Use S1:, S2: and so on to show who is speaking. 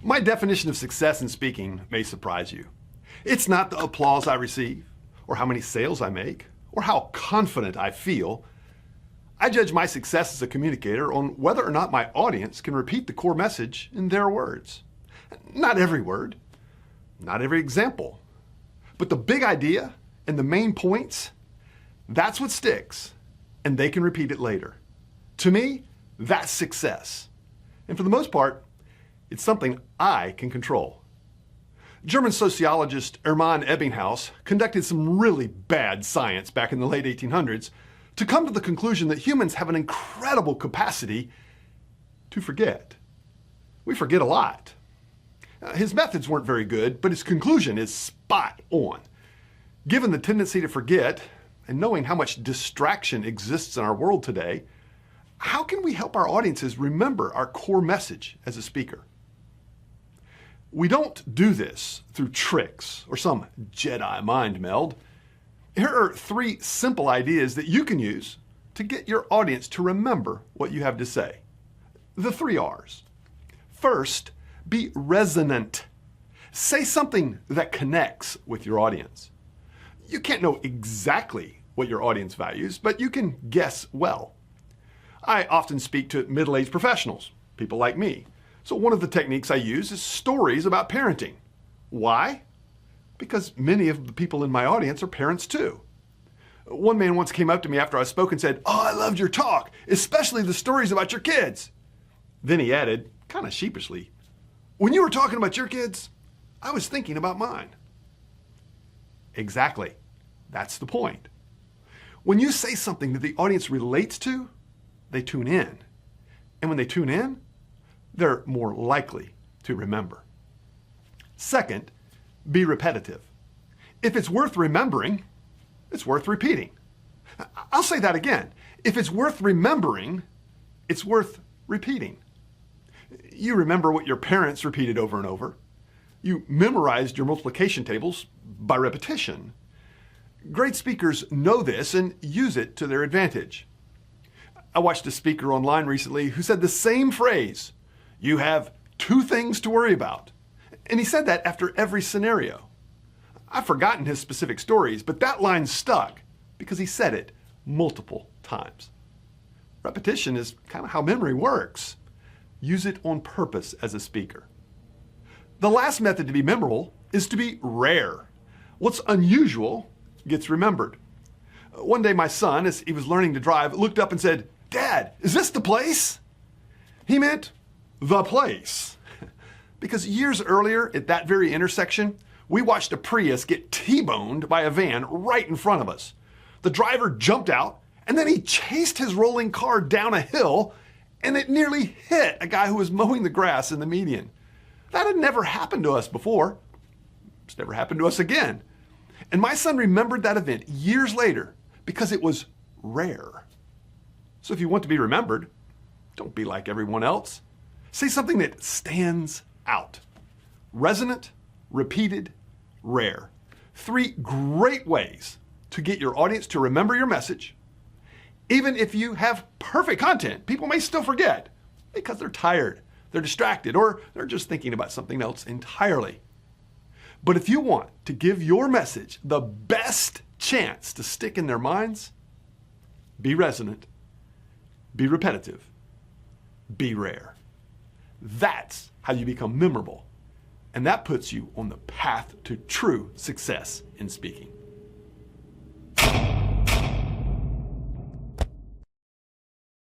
S1: My definition of success in speaking may surprise you. It's not the applause I receive, or how many sales I make, or how confident I feel. I judge my success as a communicator on whether or not my audience can repeat the core message in their words. Not every word, not every example, but the big idea and the main points, that's what sticks, and they can repeat it later. To me, that's success. And for the most part, it's something I can control. German sociologist Hermann Ebbinghaus conducted some really bad science back in the late 1800s to come to the conclusion that humans have an incredible capacity to forget. We forget a lot. His methods weren't very good, but his conclusion is spot on. Given the tendency to forget, and knowing how much distraction exists in our world today, how can we help our audiences remember our core message as a speaker? We don't do this through tricks or some Jedi mind meld. Here are 3 simple ideas that you can use to get your audience to remember what you have to say. The 3 R's. First, be resonant. Say something that connects with your audience. You can't know exactly what your audience values, but you can guess well. I often speak to middle-aged professionals, people like me. So one of the techniques I use is stories about parenting. Why? Because many of the people in my audience are parents too. One man once came up to me after I spoke and said, "Oh, I loved your talk, especially the stories about your kids." Then he added, kind of sheepishly, "When you were talking about your kids, I was thinking about mine." Exactly. That's the point. When you say something that the audience relates to, they tune in. And when they tune in, they're more likely to remember. Second, be repetitive. If it's worth remembering, it's worth repeating. I'll say that again. If it's worth remembering, it's worth repeating. You remember what your parents repeated over and over. You memorized your multiplication tables by repetition. Great speakers know this and use it to their advantage. I watched a speaker online recently who said the same phrase, "You have 2 things to worry about." And he said that after every scenario. I've forgotten his specific stories, but that line stuck because he said it multiple times. Repetition is kind of how memory works. Use it on purpose as a speaker. The last method to be memorable is to be rare. What's unusual gets remembered. One day my son, as he was learning to drive, looked up and said, "Dad, is this the place?" He meant the place. Because years earlier at that very intersection, we watched a Prius get T-boned by a van right in front of us. The driver jumped out and then he chased his rolling car down a hill and it nearly hit a guy who was mowing the grass in the median. That had never happened to us before. It's never happened to us again. And my son remembered that event years later because it was rare. So if you want to be remembered, don't be like everyone else. Say something that stands out. Resonant, repeated, rare. 3 great ways to get your audience to remember your message. Even if you have perfect content, people may still forget because they're tired, they're distracted, or they're just thinking about something else entirely. But if you want to give your message the best chance to stick in their minds, be resonant, be repetitive, be rare. That's how you become memorable. And that puts you on the path to true success in speaking.